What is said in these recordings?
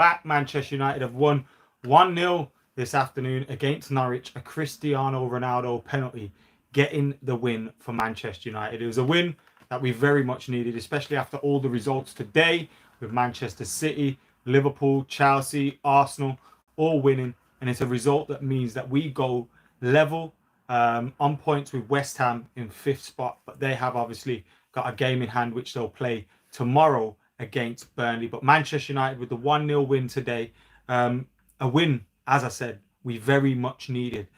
back. Manchester United have won 1-0 this afternoon against Norwich. A Cristiano Ronaldo penalty getting the win for Manchester United. It was a win that we very much needed, especially after all the results today with Manchester City, Liverpool, Chelsea, Arsenal, all winning. And it's a result that means that we go level on points with West Ham in 5th spot. But they have obviously got a game in hand, which they'll play tomorrow against Burnley. But Manchester United with the 1-0 win today, a win, as I said, we very much needed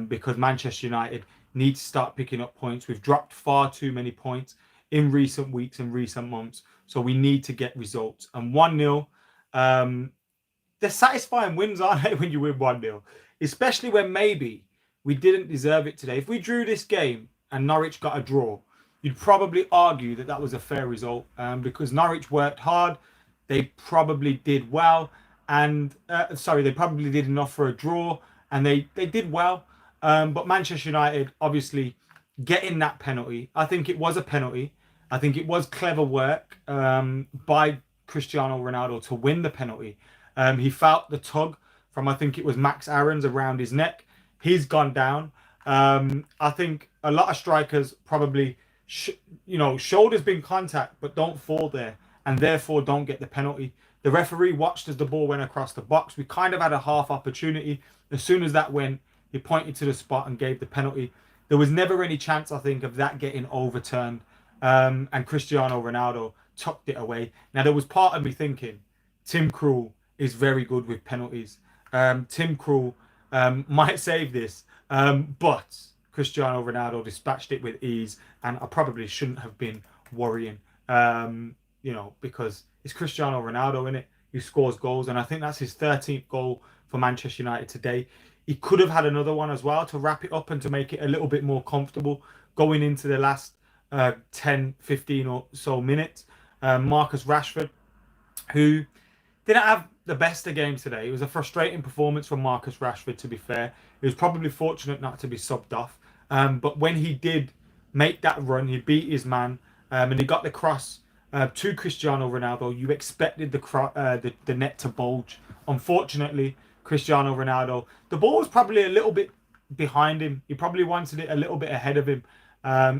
because Manchester United need to start picking up points. We've dropped far too many points in recent weeks and recent months, so we need to get results. And 1-0, they're satisfying wins, aren't they, when you win 1-0? Especially when maybe we didn't deserve it today. If we drew this game and Norwich got a draw, you'd probably argue that that was a fair result because Norwich worked hard. They probably did well. And, they probably did enough for a draw. And they did well. But Manchester United, obviously, getting that penalty. I think it was a penalty. I think it was clever work by Cristiano Ronaldo to win the penalty. He felt the tug from, I think it was Max Aarons around his neck. He's gone down. I think a lot of strikers probably, shoulders been contact, but don't fall there and therefore don't get the penalty. The referee watched as the ball went across the box. We kind of had a half opportunity. As soon as that went, he pointed to the spot and gave the penalty. There was never any chance, I think, of that getting overturned. And Cristiano Ronaldo tucked it away. Now, there was part of me thinking, Tim Krul is very good with penalties. Tim Krul might save this, but Cristiano Ronaldo dispatched it with ease, and I probably shouldn't have been worrying, because it's Cristiano Ronaldo in it who scores goals, and I think that's his 13th goal for Manchester United today. He could have had another one as well to wrap it up and to make it a little bit more comfortable going into the last 10, 15 or so minutes. Marcus Rashford, who didn't have the best of games today. It was a frustrating performance from Marcus Rashford, to be fair. He was probably fortunate not to be subbed off. But when he did make that run, he beat his man and he got the cross to Cristiano Ronaldo. You expected the net to bulge. Unfortunately, Cristiano Ronaldo, the ball was probably a little bit behind him. He probably wanted it a little bit ahead of him,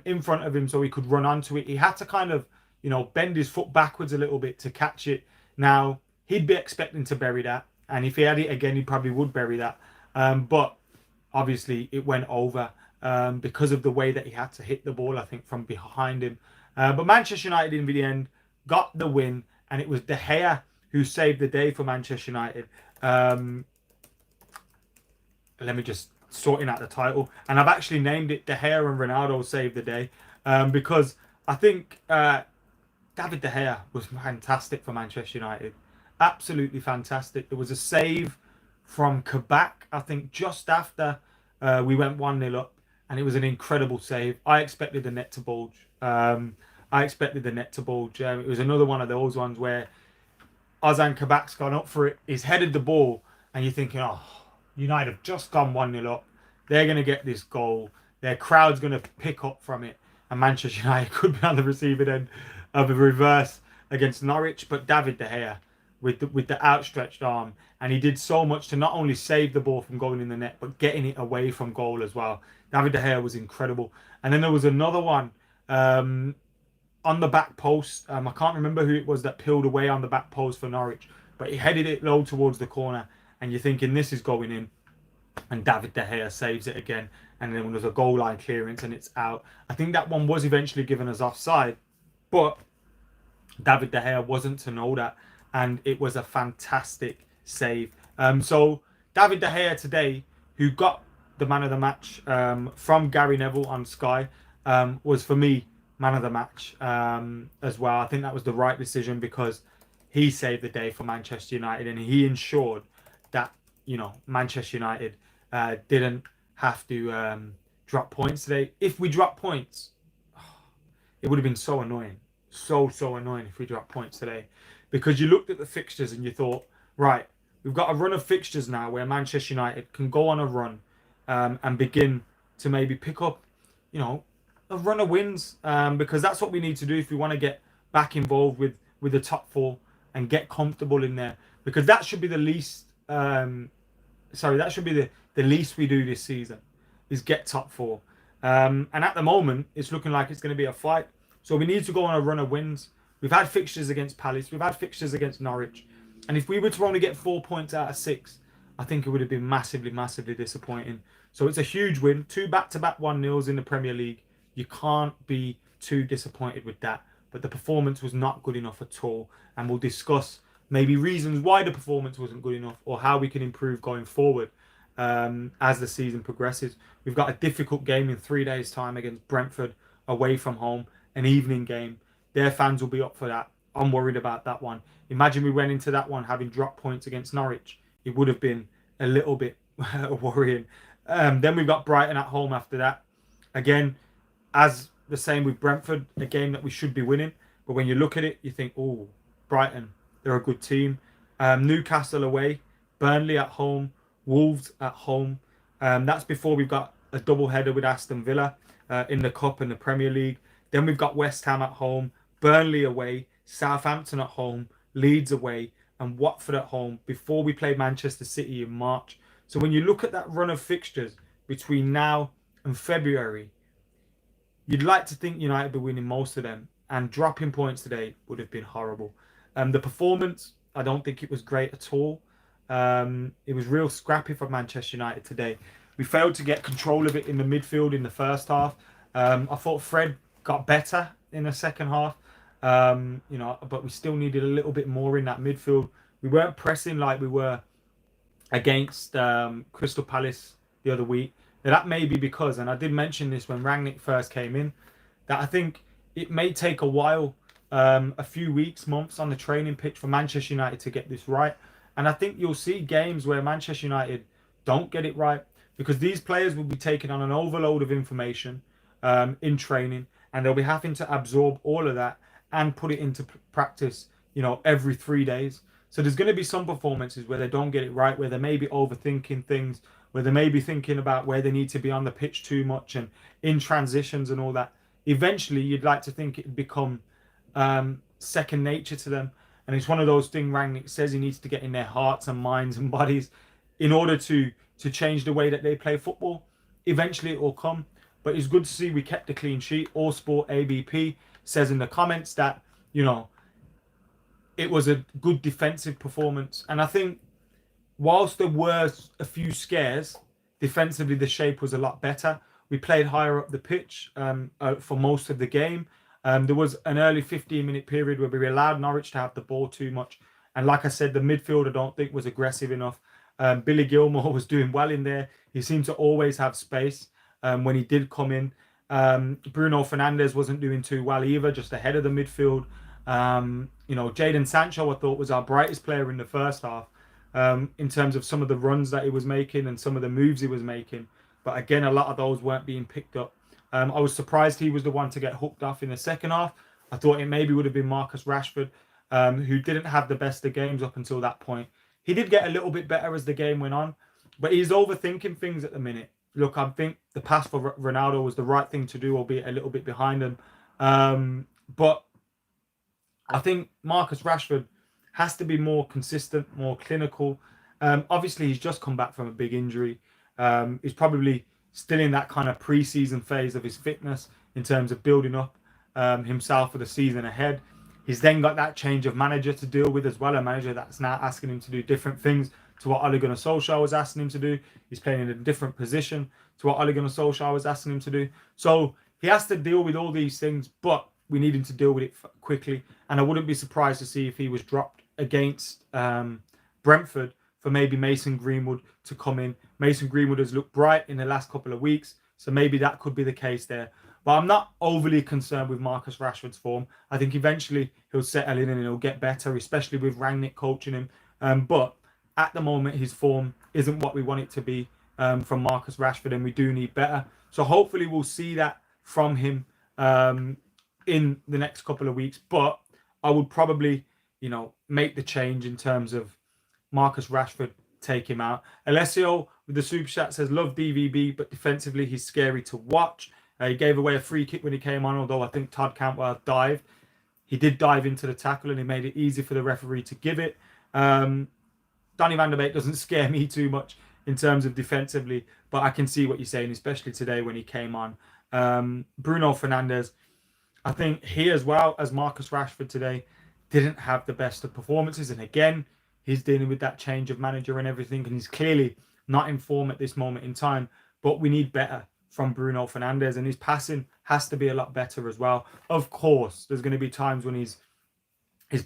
in front of him, so he could run onto it. He had to kind of, bend his foot backwards a little bit to catch it. Now, he'd be expecting to bury that, and if he had it again, he probably would bury that. But obviously, it went over because of the way that he had to hit the ball, I think, from behind him. But Manchester United, in the end, got the win, and it was De Gea who saved the day for Manchester United. Let me just sorting out the title, and I've actually named it De Gea and Ronaldo Save the Day because I think David De Gea was fantastic for Manchester United. Absolutely fantastic. There was a save from Kabak, I think, just after we went 1-0 up, and it was an incredible save. I expected the net to bulge. It was another one of those ones where Ozan Kabak's gone up for it. He's headed the ball, and you're thinking, oh, United have just gone 1-0 up. They're going to get this goal. Their crowd's going to pick up from it. And Manchester United could be on the receiving end of a reverse against Norwich. But David De Gea, with the outstretched arm, and he did so much to not only save the ball from going in the net, but getting it away from goal as well. David De Gea was incredible. And then there was another one on the back post. I can't remember who it was that peeled away on the back post for Norwich, but he headed it low towards the corner, and you're thinking this is going in, and David De Gea saves it again, and then when there's a goal line clearance and it's out. I think that one was eventually given as offside, but David De Gea wasn't to know that, and it was a fantastic save. So David De Gea today, who got the man of the match from Gary Neville on Sky, was for me man of the match as well. I think that was the right decision because he saved the day for Manchester United, and he ensured that Manchester United didn't have to drop points today. If we dropped points, it would have been so annoying, so annoying if we dropped points today, because you looked at the fixtures and you thought, right, we've got a run of fixtures now where Manchester United can go on a run and begin to maybe pick up, a run of wins, because that's what we need to do if we want to get back involved with the top four and get comfortable in there. because that should be the least. That should be the least we do this season, is get top four. And at the moment, it's looking like it's going to be a fight. So we need to go on a run of wins. We've had fixtures against Palace. We've had fixtures against Norwich. And if we were to only get 4 points out of 6, I think it would have been massively, massively disappointing. So it's a huge win. 2 back-to-back 1-0s in the Premier League. You can't be too disappointed with that. But the performance was not good enough at all. And we'll discuss maybe reasons why the performance wasn't good enough, or how we can improve going forward as the season progresses. We've got a difficult game in 3 days' time against Brentford away from home, an evening game. Their fans will be up for that. I'm worried about that one. Imagine we went into that one having dropped points against Norwich. It would have been a little bit worrying. Then we've got Brighton at home after that. Again, as the same with Brentford, a game that we should be winning. But when you look at it, you think, oh, Brighton, they're a good team. Newcastle away, Burnley at home, Wolves at home. That's before we've got a double header with Aston Villa in the Cup and the Premier League. Then we've got West Ham at home, Burnley away, Southampton at home, Leeds away, and Watford at home before we play Manchester City in March. So when you look at that run of fixtures between now and February, you'd like to think United will be winning most of them, and dropping points today would have been horrible. The performance, I don't think it was great at all. It was real scrappy for Manchester United today. We failed to get control of it in the midfield in the first half. I thought Fred got better in the second half, but we still needed a little bit more in that midfield. We weren't pressing like we were against Crystal Palace the other week. Now, that may be because, and I did mention this when Rangnick first came in, that I think it may take a while, a few weeks, months on the training pitch for Manchester United to get this right. And I think you'll see games where Manchester United don't get it right, because these players will be taking on an overload of information in training, and they'll be having to absorb all of that and put it into practice, every 3 days. So there's going to be some performances where they don't get it right, where they may be overthinking things, where they may be thinking about where they need to be on the pitch too much and in transitions and all that. Eventually, you'd like to think it'd become second nature to them. And it's one of those things Rangnick says he needs to get in their hearts and minds and bodies in order to change the way that they play football. Eventually, it will come. But it's good to see we kept a clean sheet. All Sport ABP says in the comments that, it was a good defensive performance. And I think whilst there were a few scares, defensively the shape was a lot better. We played higher up the pitch for most of the game. There was an early 15-minute period where we allowed Norwich to have the ball too much. And like I said, the midfield I don't think was aggressive enough. Billy Gilmore was doing well in there. He seemed to always have space when he did come in. Bruno Fernandes wasn't doing too well either, just ahead of the midfield. Jadon Sancho, I thought, was our brightest player in the first half in terms of some of the runs that he was making and some of the moves he was making. But again, a lot of those weren't being picked up. I was surprised he was the one to get hooked off in the second half. I thought it maybe would have been Marcus Rashford, who didn't have the best of games up until that point. He did get a little bit better as the game went on, but he's overthinking things at the minute. Look, I think the pass for Ronaldo was the right thing to do, albeit a little bit behind him. But I think Marcus Rashford has to be more consistent, more clinical. Obviously, he's just come back from a big injury. He's probably still in that kind of pre-season phase of his fitness in terms of building up himself for the season ahead. He's then got that change of manager to deal with as well, a manager that's now asking him to do different things to what Ole Gunnar Solskjaer was asking him to do. He's playing in a different position to what Ole Gunnar Solskjaer was asking him to do. So he has to deal with all these things, but we need him to deal with it quickly. And I wouldn't be surprised to see if he was dropped against Brentford for maybe Mason Greenwood to come in. Mason Greenwood has looked bright in the last couple of weeks, so maybe that could be the case there. But I'm not overly concerned with Marcus Rashford's form. I think eventually he'll settle in and he'll get better, especially with Rangnick coaching him. But at the moment, his form isn't what we want it to be from Marcus Rashford, and we do need better. So hopefully we'll see that from him in the next couple of weeks. But I would probably, make the change in terms of Marcus Rashford, take him out. Alessio with the super chat says, love DVB, but defensively he's scary to watch. He gave away a free kick when he came on, although I think Todd Cantwell dived. He did dive into the tackle and he made it easy for the referee to give it. Donny van der Beek doesn't scare me too much in terms of defensively, but I can see what you're saying, especially today when he came on. Bruno Fernandes, I think he as well as Marcus Rashford today didn't have the best of performances. And again, he's dealing with that change of manager and everything, and he's clearly not in form at this moment in time. But we need better from Bruno Fernandes, and his passing has to be a lot better as well. Of course, there's going to be times when he's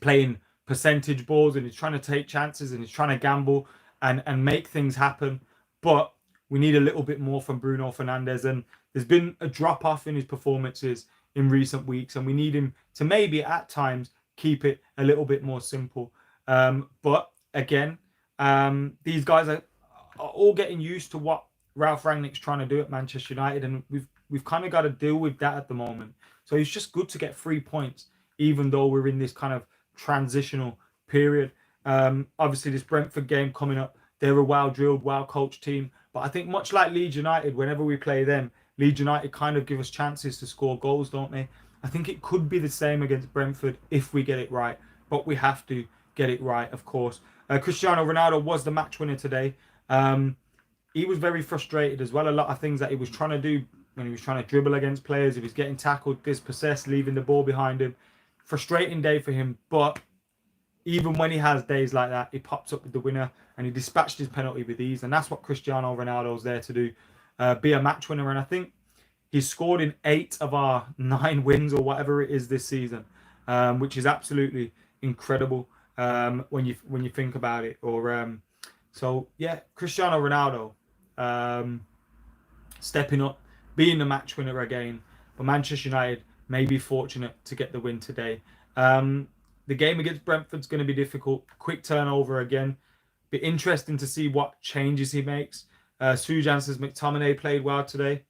playing percentage balls and he's trying to take chances and he's trying to gamble and make things happen. But we need a little bit more from Bruno Fernandes, and there's been a drop off in his performances in recent weeks, and we need him to maybe at times keep it a little bit more simple. But again, these guys are all getting used to what Ralph Rangnick's trying to do at Manchester United, and we've kind of got to deal with that at the moment. So it's just good to get 3 points, even though we're in this kind of transitional period. Obviously, this Brentford game coming up, they're a well-drilled, well-coached team. But I think much like Leeds United, whenever we play them, Leeds United kind of give us chances to score goals, don't they? I think it could be the same against Brentford if we get it right. But we have to get it right, of course. Cristiano Ronaldo was the match winner today. He was very frustrated as well. A lot of things that he was trying to do when he was trying to dribble against players, he was getting tackled, dispossessed, leaving the ball behind him. Frustrating day for him, but even when he has days like that, he pops up with the winner and he dispatched his penalty with ease. And that's what Cristiano Ronaldo's there to do, be a match winner. And I think he's scored in 8 of our 9 wins or whatever it is this season, which is absolutely incredible when you think about it. So yeah, Cristiano Ronaldo stepping up, being the match winner again. But Manchester United may be fortunate to get the win today. The game against Brentford's going to be difficult. Quick turnover again. Be interesting to see what changes he makes. Sujan says McTominay played well today.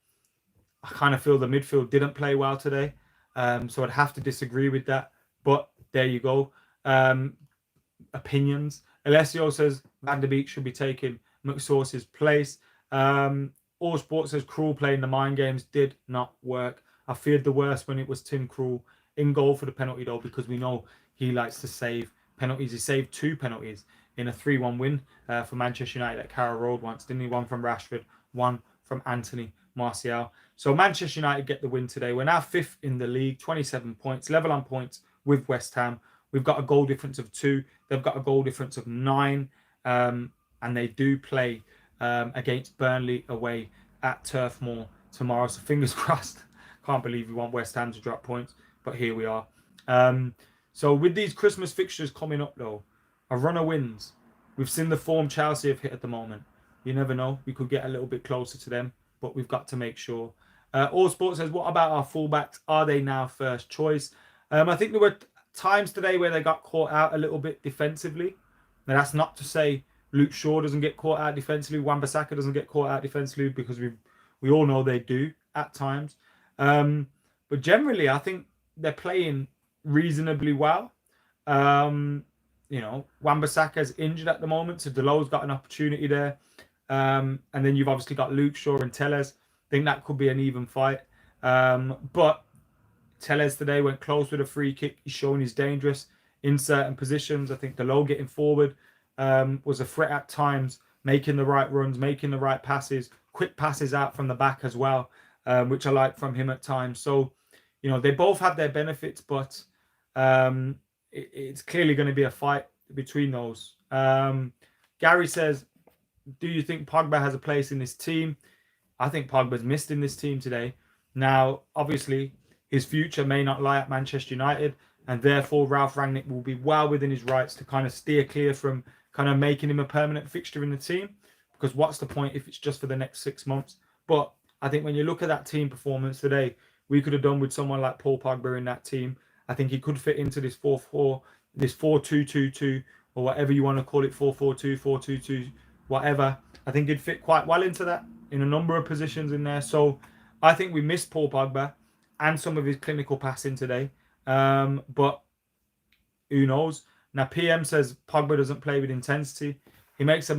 I kind of feel the midfield didn't play well today. So I'd have to disagree with that. But there you go. Opinions. Alessio says Van der Beek should be taking McSauce's place. All Sports says Krul playing the mind games did not work. I feared the worst when it was Tim Krul in goal for the penalty, though, because we know he likes to save penalties. He saved 2 penalties in a 3-1 win for Manchester United at Carrow Road once, didn't he? One from Rashford, one from Anthony Martial. So Manchester United get the win today. We're now 5th in the league, 27 points, level on points with West Ham. We've got a goal difference of 2. They've got a goal difference of 9. And they do play against Burnley away at Turf Moor tomorrow. So fingers crossed. Can't believe we want West Ham to drop points, but here we are. So with these Christmas fixtures coming up, though, a run of wins. We've seen the form Chelsea have hit at the moment. You never know. We could get a little bit closer to them, but we've got to make sure. All Sports says, what about our fullbacks? Are they now first choice? I think there were times today where they got caught out a little bit defensively. Now, that's not to say Luke Shaw doesn't get caught out defensively. Wan-Bissaka doesn't get caught out defensively, because we all know they do at times. But generally, I think they're playing reasonably well. Wan-Bissaka's injured at the moment, so Delo's got an opportunity there. And then you've obviously got Luke Shaw and Telles. I think that could be an even fight. But Telles today went close with a free kick. He's showing he's dangerous in certain positions. I think Delo getting forward was a threat at times, making the right runs, making the right passes, quick passes out from the back as well, which I like from him at times. So, they both have their benefits, but it's clearly going to be a fight between those. Gary says, do you think Pogba has a place in this team? I think Pogba's missed in this team today. Now, obviously, his future may not lie at Manchester United, and therefore Ralph Rangnick will be well within his rights to kind of steer clear from kind of making him a permanent fixture in the team, because what's the point if it's just for the next 6 months? But I think when you look at that team performance today, we could have done with someone like Paul Pogba in that team. I think he could fit into this 4-4, this 4-2-2-2, or whatever you want to call it, 4-4-2, 4-2-2, whatever. I think he'd fit quite well into that in a number of positions in there. So I think we missed Paul Pogba and some of his clinical passing today. But who knows? Now PM says Pogba doesn't play with intensity. He makes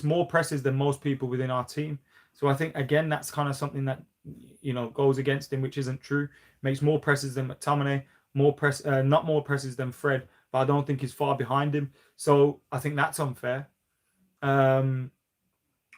more presses than most people within our team. So I think again that's kind of something that goes against him, which isn't true. Makes more presses than McTominay, not more presses than Fred, but I don't think he's far behind him. So I think that's unfair.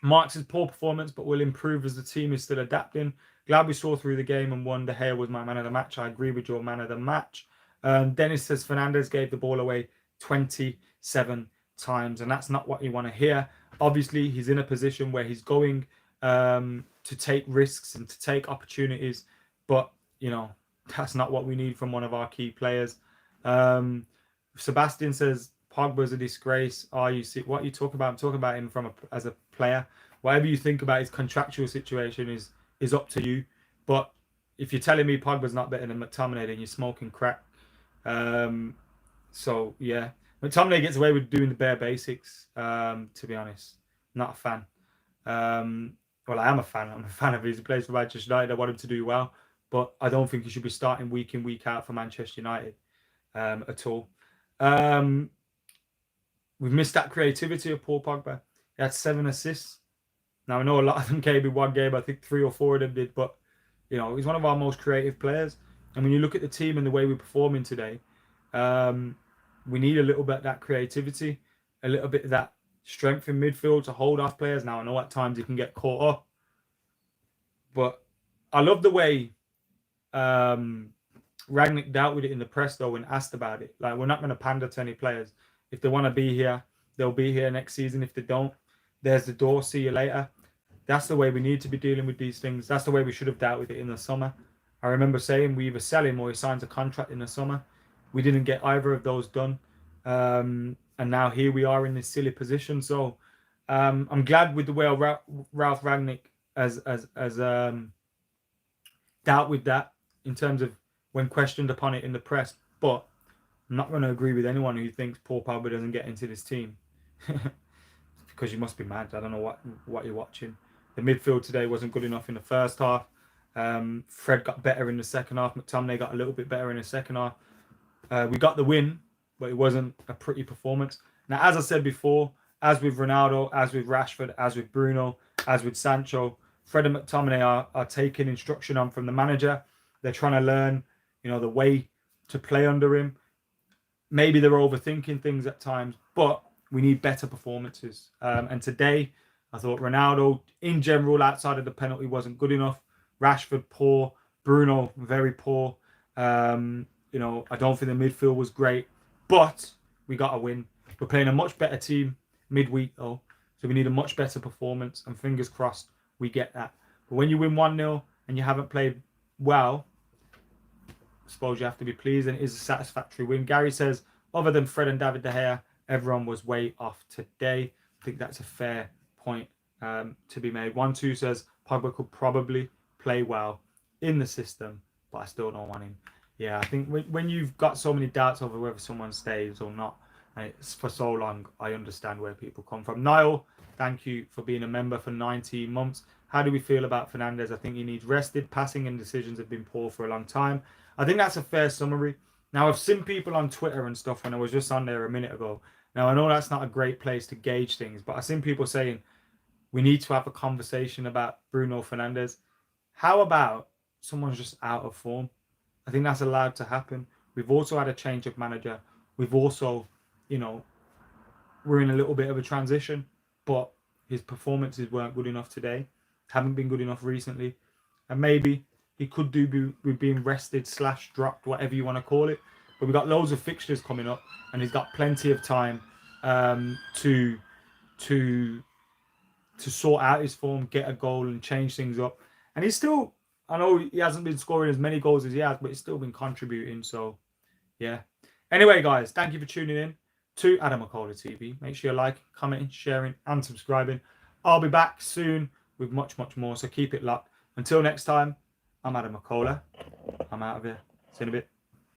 Marks' poor performance, but will improve as the team is still adapting. Glad we saw through the game and won. De Gea was my man of the match. I agree with your man of the match. Dennis says Fernandes gave the ball away 27 times, and that's not what you want to hear. Obviously, he's in a position where he's going to take risks and to take opportunities, but you know that's not what we need from one of our key players. Sebastian says Pogba's a disgrace. You see what you talk about? I'm talking about him as a player. Whatever you think about his contractual situation is up to you. But if you're telling me Pogba's not better than McTominay, then you're smoking crack. So yeah, McTominay gets away with doing the bare basics. To be honest, not a fan. Well, I am a fan. I'm a fan of his. He plays for Manchester United. I want him to do well, but I don't think he should be starting week in, week out for Manchester United at all. We've missed that creativity of Paul Pogba. He had 7 assists. Now, I know a lot of them came in one game. I think 3 or 4 of them did. But, you know, he's one of our most creative players. And when you look at the team and the way we're performing today, we need a little bit of that creativity, a little bit of that strength in midfield to hold off players. Now, I know at times he can get caught up. But I love the way Rangnick dealt with it in the press, though, when asked about it. Like, we're not going to pander to any players. If they want to be here, they'll be here next season. If they don't, there's the door. See you later. That's the way we need to be dealing with these things. That's the way we should have dealt with it in the summer. I remember saying we either sell him or he signs a contract in the summer. We didn't get either of those done. And now here we are in this silly position. So I'm glad with the way Ralph Rangnick has dealt with that in terms of when questioned upon it in the press. But I'm not going to agree with anyone who thinks Paul Pogba doesn't get into this team. Because you must be mad. I don't know what you're watching. The midfield today wasn't good enough in the first half. Fred got better in the second half. McTominay got a little bit better in the second half. We got the win, but it wasn't a pretty performance. Now, as I said before, as with Ronaldo, as with Rashford, as with Bruno, as with Sancho, Fred and McTominay are taking instruction on from the manager. They're trying to learn, you know, the way to play under him. Maybe they're overthinking things at times, but we need better performances. And today, I thought Ronaldo, in general, outside of the penalty, wasn't good enough. Rashford, poor. Bruno, very poor. You know, I don't think the midfield was great, but we got a win. We're playing a much better team midweek, though, so we need a much better performance, and fingers crossed we get that. But when you win 1-0 and you haven't played well, I suppose you have to be pleased, and it is a satisfactory win. Gary says, other than Fred and David De Gea, everyone was way off today. I think that's a fair point to be made. 1-2 says, Pogba could probably play well in the system, but I still don't want him. Yeah, I think when you've got so many doubts over whether someone stays or not, it's for so long, I understand where people come from. Niall, thank you for being a member for 19 months. How do we feel about Fernandes? I think he needs rested. Passing and decisions have been poor for a long time. I think that's a fair summary. Now, I've seen people on Twitter and stuff when I was just on there a minute ago. Now, I know that's not a great place to gauge things, but I've seen people saying we need to have a conversation about Bruno Fernandes. How about someone's just out of form? I think that's allowed to happen. We've also had a change of manager. We've also, you know, we're in a little bit of a transition, but his performances weren't good enough today. Haven't been good enough recently. And maybe he could do with being rested / dropped, whatever you want to call it. But we've got loads of fixtures coming up, and he's got plenty of time to sort out his form, get a goal, and change things up. And he's still, I know he hasn't been scoring as many goals as he has, but he's still been contributing. So, yeah. Anyway, guys, thank you for tuning in to AdamMcKola TV. Make sure you're liking, commenting, sharing, and subscribing. I'll be back soon with much, much more. So keep it locked. Until next time, I'm AdamMcKola. I'm out of here. See you in a bit.